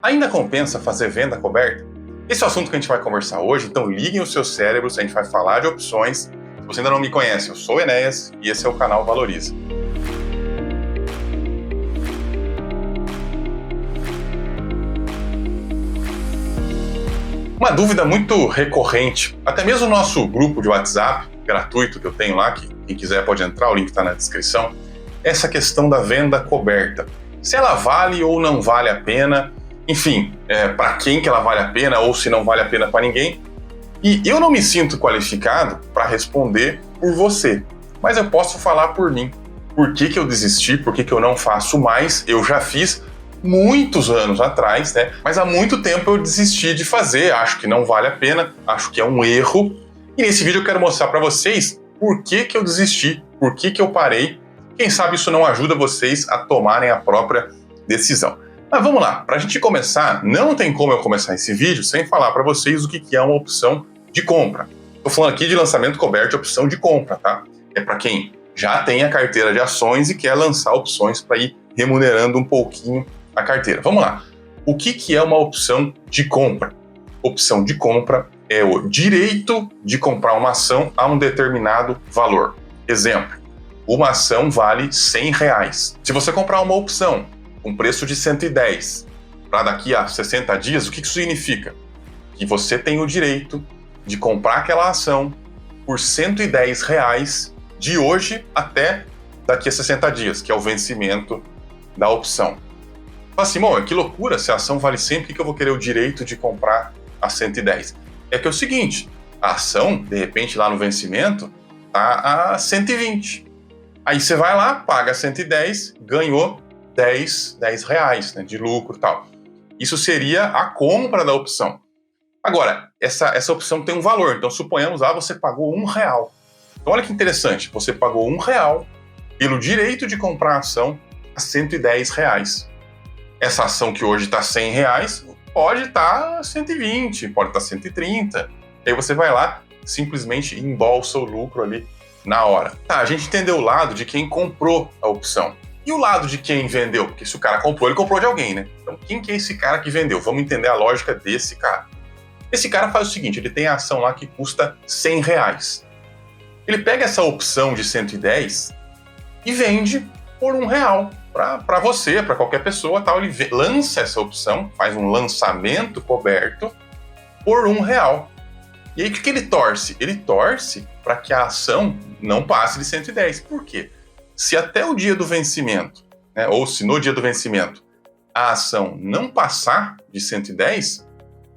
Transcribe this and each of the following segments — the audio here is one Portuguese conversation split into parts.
Ainda compensa fazer venda coberta? Esse é o assunto que a gente vai conversar hoje, então liguem os seus cérebros, a gente vai falar de opções. Se você ainda não me conhece, eu sou o Enéas e esse é o canal Valoriza. Uma dúvida muito recorrente, até mesmo o nosso grupo de WhatsApp gratuito que eu tenho lá, que quem quiser pode entrar, o link está na descrição, essa questão da venda coberta. Se ela vale ou não vale a pena, enfim, para quem que ela vale a pena ou se não vale a pena para ninguém. E eu não me sinto qualificado para responder por você, mas eu posso falar por mim. Por que eu desisti, por que eu não faço mais? Eu já fiz muitos anos atrás, né? Mas há muito tempo eu desisti de fazer, acho que não vale a pena, acho que é um erro. E nesse vídeo eu quero mostrar para vocês por que eu desisti, por que eu parei. Quem sabe isso não ajuda vocês a tomarem a própria decisão. Mas vamos lá, para a gente começar, não tem como eu começar esse vídeo sem falar para vocês o que é uma opção de compra. Estou falando aqui de lançamento coberto, opção de compra, tá? É para quem já tem a carteira de ações e quer lançar opções para ir remunerando um pouquinho a carteira. Vamos lá, o que é uma opção de compra? Opção de compra é o direito de comprar uma ação a um determinado valor. Exemplo, uma ação vale R$100. Se você comprar uma opção com preço de 110 para daqui a 60 dias, o que isso significa? Que você tem o direito de comprar aquela ação por R$110 de hoje até daqui a 60 dias, que é o vencimento da opção. Fala assim, que loucura, se a ação vale 100, por que eu vou querer o direito de comprar a 110? É que é o seguinte, a ação, de repente lá no vencimento, está a 120. Aí você vai lá, paga 110, ganhou R$10, né, de lucro e tal. Isso seria a compra da opção. Agora, essa opção tem um valor, então suponhamos lá você pagou R$1. Então olha que interessante, você pagou R$1 pelo direito de comprar a ação a R$110. Essa ação que hoje está R$100 pode estar 120, pode estar 130. Aí você vai lá, simplesmente embolsa o lucro ali na hora. Tá, a gente entendeu o lado de quem comprou a opção. E o lado de quem vendeu? Porque se o cara comprou, ele comprou de alguém, né? Então quem que é esse cara que vendeu? Vamos entender a lógica desse cara. Esse cara faz o seguinte, ele tem a ação lá que custa R$100. Ele pega essa opção de 110 e vende por R$1 para você, para qualquer pessoa, tal. Ele lança essa opção, faz um lançamento coberto por R$1. E aí o que ele torce? Ele torce para que a ação não passe de 110. Por quê? Se até o dia do vencimento, né, ou se no dia do vencimento, a ação não passar de 110,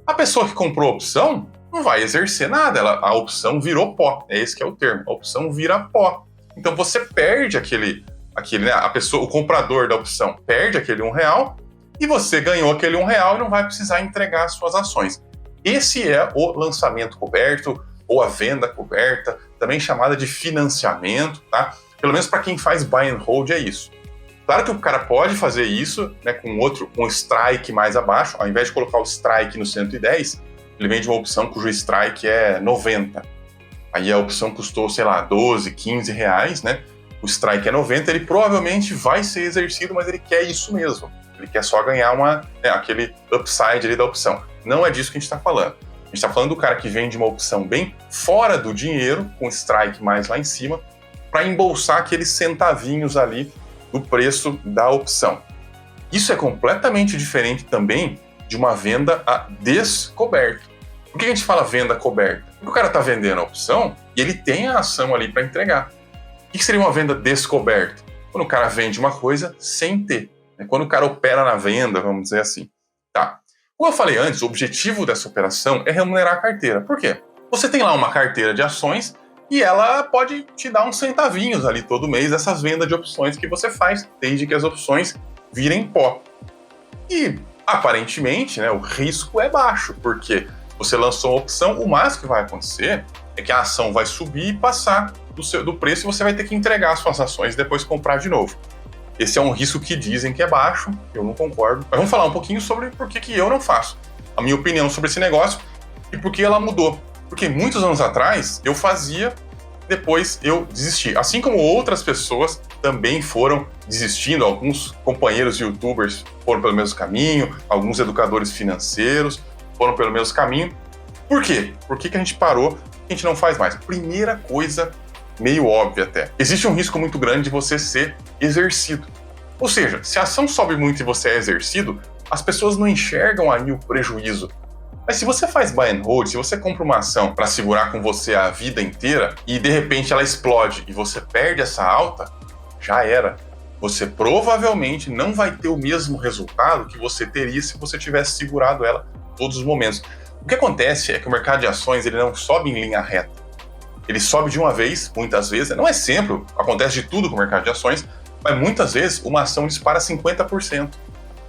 a pessoa que comprou a opção não vai exercer nada, a opção virou pó, é esse que é o termo, a opção vira pó. Então você perde né, a pessoa, o comprador da opção perde aquele R$1 e você ganhou aquele R$1 e não vai precisar entregar as suas ações. Esse é o lançamento coberto ou a venda coberta, também chamada de financiamento, tá? Pelo menos para quem faz buy and hold é isso. Claro que o cara pode fazer isso, né, com um strike mais abaixo, ao invés de colocar o strike no 110, ele vende uma opção cujo strike é 90. Aí a opção custou, sei lá, 12, 15 reais, né? O strike é 90, ele provavelmente vai ser exercido, mas ele quer isso mesmo. Ele quer só ganhar aquele upside ali da opção. Não é disso que a gente está falando. A gente está falando do cara que vende uma opção bem fora do dinheiro, com strike mais lá em cima, para embolsar aqueles centavinhos ali do preço da opção. Isso é completamente diferente também de uma venda a descoberto. Por que a gente fala venda coberta? Porque o cara está vendendo a opção e ele tem a ação ali para entregar. O que seria uma venda descoberta? Quando o cara vende uma coisa sem ter. Quando o cara opera na venda, vamos dizer assim. Tá. Como eu falei antes, o objetivo dessa operação é remunerar a carteira. Por quê? Você tem lá uma carteira de ações e ela pode te dar uns centavinhos ali todo mês dessas vendas de opções que você faz, desde que as opções virem pó. E, aparentemente, né, o risco é baixo, porque você lançou uma opção, o máximo que vai acontecer é que a ação vai subir e passar do preço e você vai ter que entregar as suas ações e depois comprar de novo. Esse é um risco que dizem que é baixo, eu não concordo. Mas vamos falar um pouquinho sobre por que eu não faço. A minha opinião sobre esse negócio e por que ela mudou. Porque muitos anos atrás eu fazia, depois eu desisti. Assim como outras pessoas também foram desistindo, alguns companheiros youtubers foram pelo mesmo caminho, alguns educadores financeiros foram pelo mesmo caminho. Por quê? Por que a gente parou? A gente não faz mais. Primeira coisa, meio óbvia até. Existe um risco muito grande de você ser exercido. Ou seja, se a ação sobe muito e você é exercido, as pessoas não enxergam ali o prejuízo. Mas se você faz buy and hold, se você compra uma ação para segurar com você a vida inteira e de repente ela explode e você perde essa alta, já era. Você provavelmente não vai ter o mesmo resultado que você teria se você tivesse segurado ela todos os momentos. O que acontece é que o mercado de ações ele não sobe em linha reta. Ele sobe de uma vez, muitas vezes, não é sempre, acontece de tudo com o mercado de ações, mas muitas vezes uma ação dispara 50%.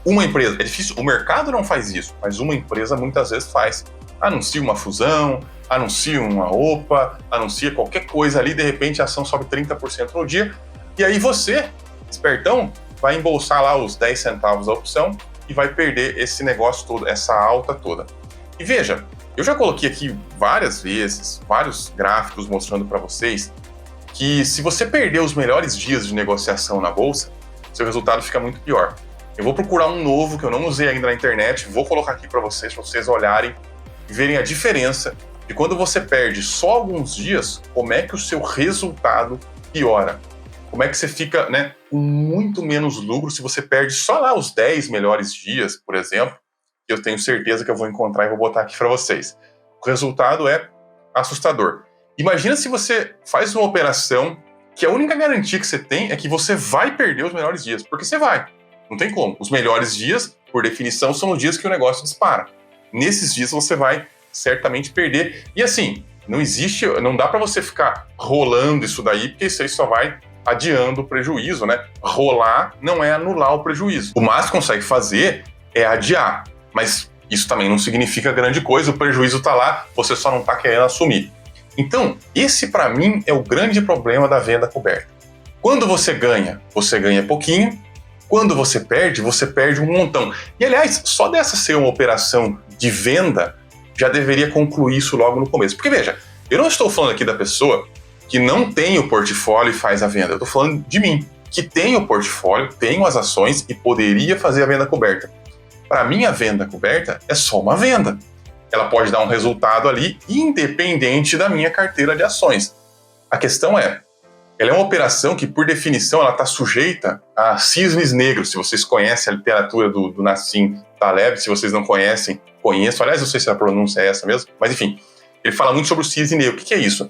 Uma empresa, é difícil, o mercado não faz isso, mas uma empresa muitas vezes faz. Anuncia uma fusão, anuncia uma OPA, anuncia qualquer coisa ali, de repente a ação sobe 30% no dia, e aí você, espertão, vai embolsar lá os 10 centavos da opção e vai perder esse negócio todo, essa alta toda. E veja, eu já coloquei aqui várias vezes, vários gráficos mostrando para vocês que se você perder os melhores dias de negociação na bolsa, seu resultado fica muito pior. Eu vou procurar um novo que eu não usei ainda na internet, vou colocar aqui para vocês olharem e verem a diferença de quando você perde só alguns dias, como é que o seu resultado piora. Como é que você fica, né, com muito menos lucro se você perde só lá os 10 melhores dias, por exemplo, que eu tenho certeza que eu vou encontrar e vou botar aqui para vocês. O resultado é assustador. Imagina se você faz uma operação que a única garantia que você tem é que você vai perder os melhores dias, porque você vai. Não tem como. Os melhores dias, por definição, são os dias que o negócio dispara. Nesses dias você vai certamente perder. E assim, não dá para você ficar rolando isso daí, porque isso aí só vai adiando o prejuízo, né? Rolar não é anular o prejuízo. O máximo que consegue fazer é adiar. Mas isso também não significa grande coisa, o prejuízo está lá, você só não está querendo assumir. Então, esse para mim é o grande problema da venda coberta. Quando você ganha pouquinho. Quando você perde um montão. E, aliás, só dessa ser uma operação de venda, já deveria concluir isso logo no começo. Porque, veja, eu não estou falando aqui da pessoa que não tem o portfólio e faz a venda. Eu estou falando de mim, que tem o portfólio, tenho as ações e poderia fazer a venda coberta. Para mim, a venda coberta é só uma venda. Ela pode dar um resultado ali, independente da minha carteira de ações. A questão é, ela é uma operação que, por definição, ela está sujeita a cisnes negros. Se vocês conhecem a literatura do Nassim Taleb, se vocês não conhecem, conheçam. Aliás, não sei se a pronúncia é essa mesmo, mas enfim, ele fala muito sobre o cisne negro. O que é isso?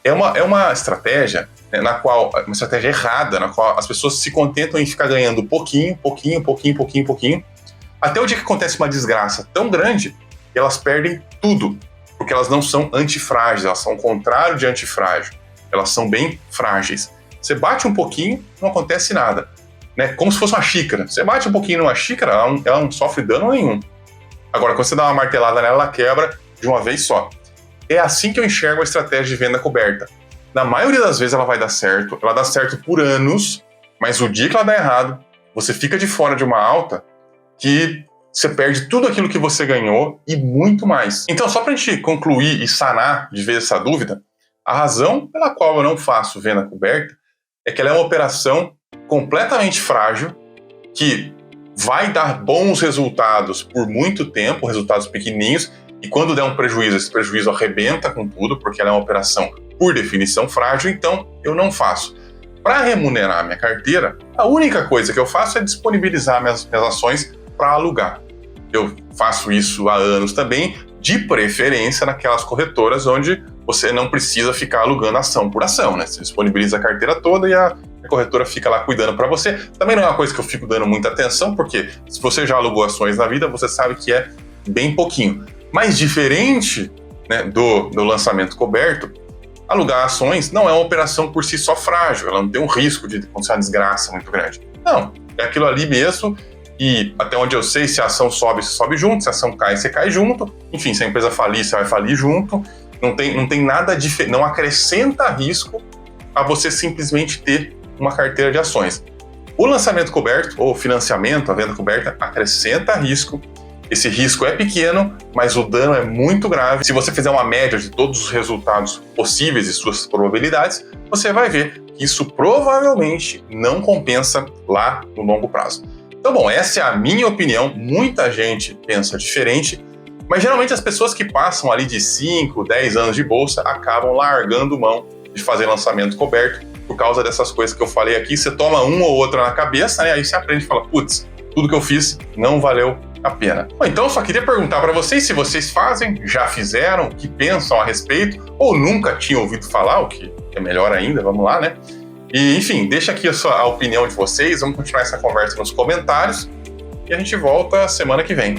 É uma estratégia, né, uma estratégia errada, na qual as pessoas se contentam em ficar ganhando pouquinho, até o dia que acontece uma desgraça tão grande que elas perdem tudo, porque elas não são antifrágeis, elas são o contrário de antifrágil. Elas são bem frágeis. Você bate um pouquinho, não acontece nada. Né? Como se fosse uma xícara. Você bate um pouquinho numa xícara, ela não sofre dano nenhum. Agora, quando você dá uma martelada nela, ela quebra de uma vez só. É assim que eu enxergo a estratégia de venda coberta. Na maioria das vezes ela vai dar certo, ela dá certo por anos, mas o dia que ela dá errado, você fica de fora de uma alta que você perde tudo aquilo que você ganhou e muito mais. Então, só para a gente concluir e sanar de vez essa dúvida, a razão pela qual eu não faço venda coberta é que ela é uma operação completamente frágil, que vai dar bons resultados por muito tempo, resultados pequenininhos, e quando der um prejuízo, esse prejuízo arrebenta com tudo, porque ela é uma operação, por definição, frágil, então eu não faço. Para remunerar minha carteira, a única coisa que eu faço é disponibilizar minhas ações para alugar. Eu faço isso há anos também, de preferência naquelas corretoras onde você não precisa ficar alugando ação por ação, né? Você disponibiliza a carteira toda e a corretora fica lá cuidando para você. Também não é uma coisa que eu fico dando muita atenção, porque se você já alugou ações na vida, você sabe que é bem pouquinho. Mas diferente, né, do lançamento coberto, alugar ações não é uma operação por si só frágil, ela não tem um risco de acontecer uma desgraça muito grande. Não, é aquilo ali mesmo. E até onde eu sei, se a ação sobe, você sobe junto, se a ação cai, você cai junto. Enfim, se a empresa falir, você vai falir junto. Não tem nada diferente, não acrescenta risco a você simplesmente ter uma carteira de ações. O lançamento coberto, ou financiamento, a venda coberta, acrescenta risco. Esse risco é pequeno, mas o dano é muito grave. Se você fizer uma média de todos os resultados possíveis e suas probabilidades, você vai ver que isso provavelmente não compensa lá no longo prazo. Então, bom, essa é a minha opinião. Muita gente pensa diferente, mas geralmente as pessoas que passam ali de 5, 10 anos de bolsa acabam largando mão de fazer lançamento coberto por causa dessas coisas que eu falei aqui. Você toma uma ou outra na cabeça, né? Aí você aprende e fala, putz, tudo que eu fiz não valeu a pena. Bom, então eu só queria perguntar para vocês se vocês fazem, já fizeram, o que pensam a respeito, ou nunca tinham ouvido falar, o que é melhor ainda, vamos lá, né? E, enfim, deixa aqui a opinião de vocês, vamos continuar essa conversa nos comentários e a gente volta semana que vem.